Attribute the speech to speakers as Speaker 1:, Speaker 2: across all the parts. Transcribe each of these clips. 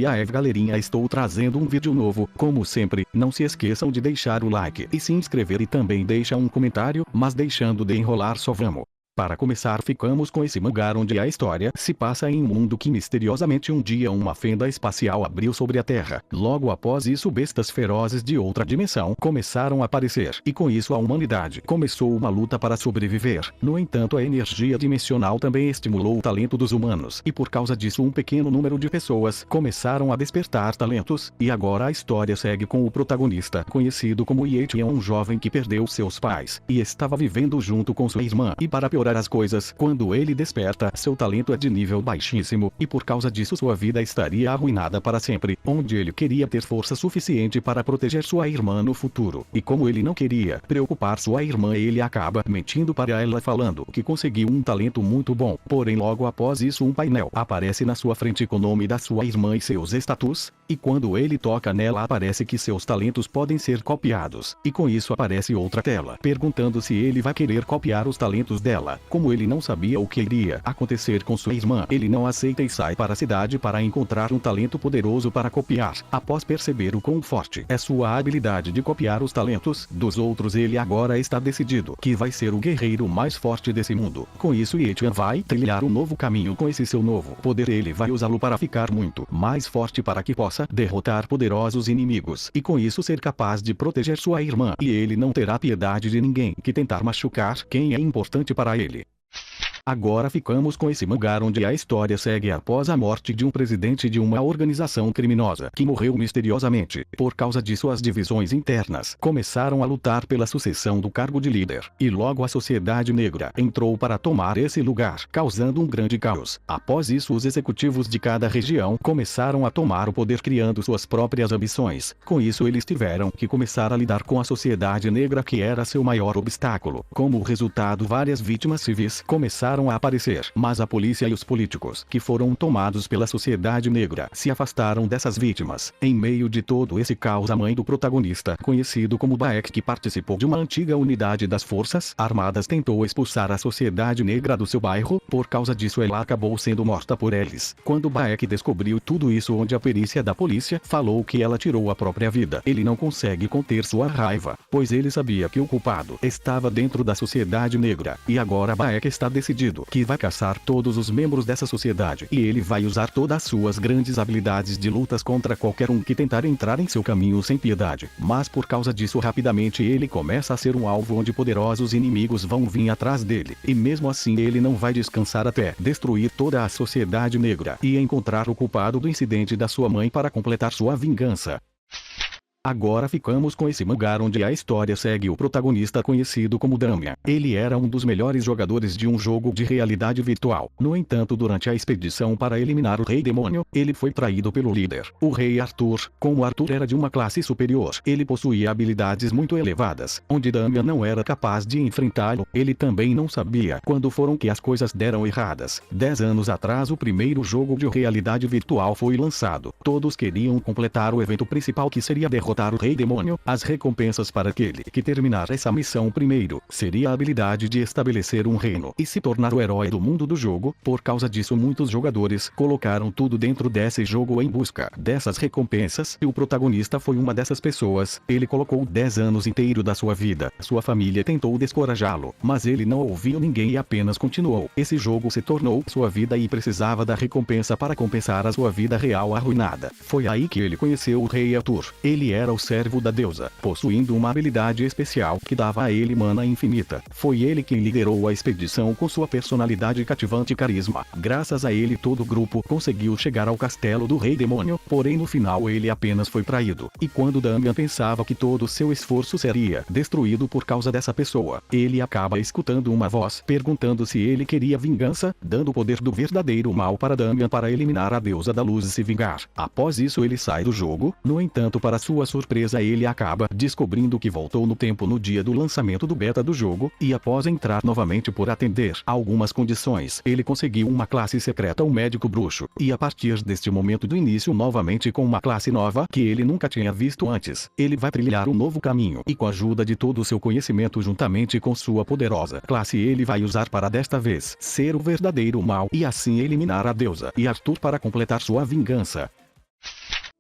Speaker 1: E aí galerinha, estou trazendo um vídeo novo. Como sempre, não se esqueçam de deixar o like e se inscrever e também deixa um comentário, mas deixando de enrolar só vamos. Para começar, ficamos com esse mangá onde a história se passa em um mundo que misteriosamente um dia uma fenda espacial abriu sobre a Terra. Logo após isso, bestas ferozes de outra dimensão começaram a aparecer, e com isso a humanidade começou uma luta para sobreviver. No entanto, a energia dimensional também estimulou o talento dos humanos, e por causa disso um pequeno número de pessoas começaram a despertar talentos, e agora a história segue com o protagonista, conhecido como Yetian, um jovem que perdeu seus pais, e estava vivendo junto com sua irmã, e para piorar as coisas, quando ele desperta, seu talento é de nível baixíssimo, e por causa disso sua vida estaria arruinada para sempre, onde ele queria ter força suficiente para proteger sua irmã no futuro, e como ele não queria preocupar sua irmã, ele acaba mentindo para ela falando que conseguiu um talento muito bom. Porém logo após isso um painel aparece na sua frente com o nome da sua irmã e seus status, e quando ele toca nela aparece que seus talentos podem ser copiados, e com isso aparece outra tela perguntando se ele vai querer copiar os talentos dela. Como ele não sabia o que iria acontecer com sua irmã, ele não aceita e sai para a cidade para encontrar um talento poderoso para copiar. Após perceber o quão forte é sua habilidade de copiar os talentos dos outros, ele agora está decidido que vai ser o guerreiro mais forte desse mundo. Com isso Yetian vai trilhar um novo caminho. Com esse seu novo poder ele vai usá-lo para ficar muito mais forte para que possa derrotar poderosos inimigos, e com isso ser capaz de proteger sua irmã, e ele não terá piedade de ninguém que tentar machucar quem é importante para ele. Agora ficamos com esse mangá onde a história segue após a morte de um presidente de uma organização criminosa que morreu misteriosamente. Por causa disso as divisões internas começaram a lutar pela sucessão do cargo de líder, e logo a sociedade negra entrou para tomar esse lugar, causando um grande caos. Após isso os executivos de cada região começaram a tomar o poder, criando suas próprias ambições. Com isso eles tiveram que começar a lidar com a sociedade negra, que era seu maior obstáculo. Como resultado, várias vítimas civis começaram a aparecer, mas a polícia e os políticos que foram tomados pela sociedade negra se afastaram dessas vítimas. Em meio de todo esse caos, a mãe do protagonista, conhecido como Baek, que participou de uma antiga unidade das forças armadas, tentou expulsar a sociedade negra do seu bairro. Por causa disso ela acabou sendo morta por eles. Quando Baek descobriu tudo isso, onde a perícia da polícia falou que ela tirou a própria vida, ele não consegue conter sua raiva, pois ele sabia que o culpado estava dentro da sociedade negra, e agora Baek está decidido que vai caçar todos os membros dessa sociedade, e ele vai usar todas as suas grandes habilidades de lutas contra qualquer um que tentar entrar em seu caminho sem piedade. Mas por causa disso rapidamente ele começa a ser um alvo onde poderosos inimigos vão vir atrás dele, e mesmo assim ele não vai descansar até destruir toda a sociedade negra e encontrar o culpado do incidente da sua mãe para completar sua vingança. Agora ficamos com esse mangá onde a história segue o protagonista, conhecido como Damian. Ele era um dos melhores jogadores de um jogo de realidade virtual. No entanto, durante a expedição para eliminar o Rei Demônio, ele foi traído pelo líder, o Rei Arthur. Como Arthur era de uma classe superior, ele possuía habilidades muito elevadas, onde Damian não era capaz de enfrentá-lo. Ele também não sabia quando foram que as coisas deram erradas. 10 anos atrás o primeiro jogo de realidade virtual foi lançado. Todos queriam completar o evento principal, que seria derrotar o Rei Demônio. As recompensas para aquele que terminar essa missão primeiro seria a habilidade de estabelecer um reino e se tornar o herói do mundo do jogo. Por causa disso muitos jogadores colocaram tudo dentro desse jogo em busca dessas recompensas, e o protagonista foi uma dessas pessoas. Ele colocou 10 anos inteiro da sua vida. Sua família tentou descorajá-lo, mas ele não ouviu ninguém e apenas continuou. Esse jogo se tornou sua vida e precisava da recompensa para compensar a sua vida real arruinada. Foi aí que ele conheceu o Rei Arthur. Ele era o servo da deusa, possuindo uma habilidade especial que dava a ele mana infinita. Foi ele quem liderou a expedição com sua personalidade cativante e carisma. Graças a ele todo o grupo conseguiu chegar ao castelo do Rei Demônio, porém no final ele apenas foi traído. E quando Damian pensava que todo seu esforço seria destruído por causa dessa pessoa, ele acaba escutando uma voz perguntando se ele queria vingança, dando o poder do verdadeiro mal para Damian para eliminar a deusa da luz e se vingar. Após isso ele sai do jogo. No entanto, para sua surpresa ele acaba descobrindo que voltou no tempo no dia do lançamento do beta do jogo, e após entrar novamente por atender algumas condições, ele conseguiu uma classe secreta, um médico bruxo, e a partir deste momento do início novamente com uma classe nova que ele nunca tinha visto antes, ele vai trilhar um novo caminho, e com a ajuda de todo o seu conhecimento juntamente com sua poderosa classe ele vai usar para desta vez ser o verdadeiro mal e assim eliminar a deusa e Arthur para completar sua vingança.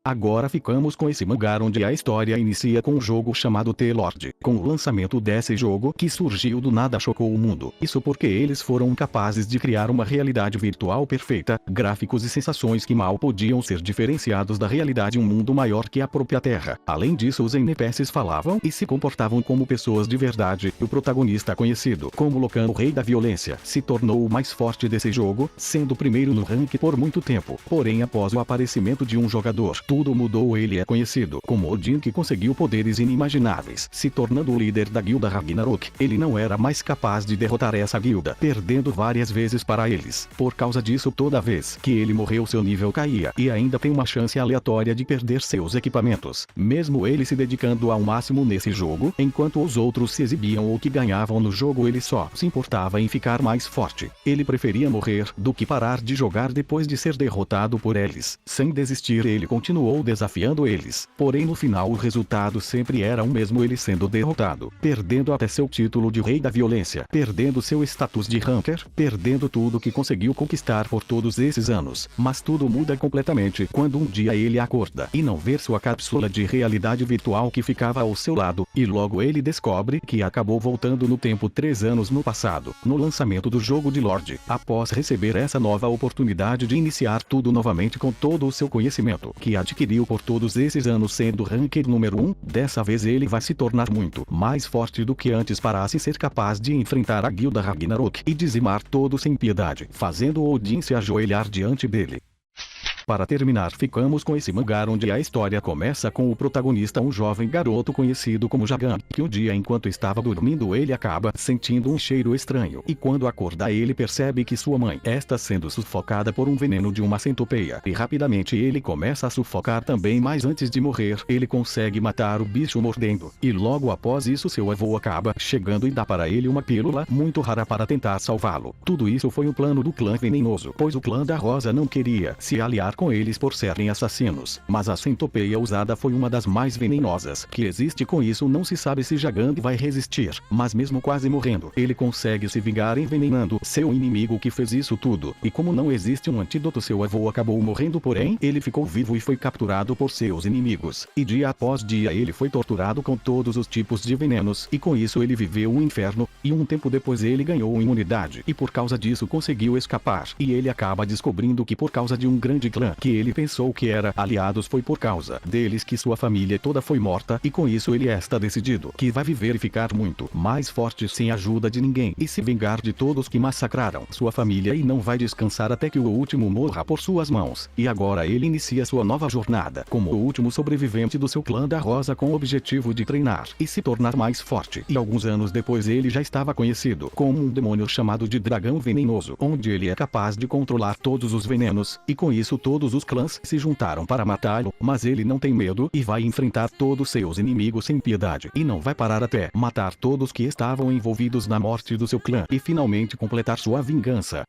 Speaker 1: Agora ficamos com esse mangá onde a história inicia com um jogo chamado The Lord. Com o lançamento desse jogo que surgiu do nada chocou o mundo. Isso porque eles foram capazes de criar uma realidade virtual perfeita, gráficos e sensações que mal podiam ser diferenciados da realidade, um mundo maior que a própria Terra. Além disso, os NPCs falavam e se comportavam como pessoas de verdade. O protagonista, conhecido como Locan, o rei da violência, se tornou o mais forte desse jogo, sendo o primeiro no ranking por muito tempo. Porém, após o aparecimento de um jogador, tudo mudou. Ele é conhecido como Odin, que conseguiu poderes inimagináveis, se tornando o líder da guilda Ragnarok. Ele não era mais capaz de derrotar essa guilda, perdendo várias vezes para eles. Por causa disso, toda vez que ele morreu, seu nível caía, e ainda tem uma chance aleatória de perder seus equipamentos. Mesmo ele se dedicando ao máximo nesse jogo, enquanto os outros se exibiam ou que ganhavam no jogo, ele só se importava em ficar mais forte. Ele preferia morrer do que parar de jogar depois de ser derrotado por eles. Sem desistir, ele continuou desafiando eles. Porém, no final o resultado sempre era o mesmo, ele sendo derrotado, perdendo até seu título de rei da violência, perdendo seu status de ranker, perdendo tudo que conseguiu conquistar por todos esses anos. Mas tudo muda completamente quando um dia ele acorda e não vê sua cápsula de realidade virtual que ficava ao seu lado, e logo ele descobre que acabou voltando no tempo 3 anos no passado, no lançamento do jogo de Lorde. Após receber essa nova oportunidade de iniciar tudo novamente com todo o seu conhecimento que adquiriu por todos esses anos, sendo ranker número 1, dessa vez ele vai se tornar muito mais forte do que antes para assim ser capaz de enfrentar a guilda Ragnarok e dizimar todos sem piedade, fazendo Odin se ajoelhar diante dele. Para terminar, ficamos com esse mangá onde a história começa com o protagonista, um jovem garoto conhecido como Jagan, que um dia enquanto estava dormindo ele acaba sentindo um cheiro estranho, e quando acorda ele percebe que sua mãe está sendo sufocada por um veneno de uma centopeia, e rapidamente ele começa a sufocar também, mas antes de morrer ele consegue matar o bicho mordendo, e logo após isso seu avô acaba chegando e dá para ele uma pílula muito rara para tentar salvá-lo. Tudo isso foi o plano do clã venenoso, pois o clã da Rosa não queria se aliar com eles por serem assassinos, mas a centopeia usada foi uma das mais venenosas que existe. Com isso não se sabe se Jagan vai resistir, mas mesmo quase morrendo, ele consegue se vingar envenenando seu inimigo que fez isso tudo, e como não existe um antídoto, seu avô acabou morrendo, porém ele ficou vivo e foi capturado por seus inimigos, e dia após dia ele foi torturado com todos os tipos de venenos, e com isso ele viveu um inferno, e um tempo depois ele ganhou imunidade, e por causa disso conseguiu escapar, e ele acaba descobrindo que por causa de um grande clã que ele pensou que era aliados, foi por causa deles que sua família toda foi morta, e com isso ele está decidido que vai viver e ficar muito mais forte sem a ajuda de ninguém, e se vingar de todos que massacraram sua família, e não vai descansar até que o último morra por suas mãos. E agora ele inicia sua nova jornada como o último sobrevivente do seu clã da Rosa, com o objetivo de treinar e se tornar mais forte, e alguns anos depois ele já estava conhecido como um demônio chamado de Dragão Venenoso, onde ele é capaz de controlar todos os venenos, e com isso todos os clãs se juntaram para matá-lo, mas ele não tem medo e vai enfrentar todos seus inimigos sem piedade, e não vai parar até matar todos que estavam envolvidos na morte do seu clã e finalmente completar sua vingança.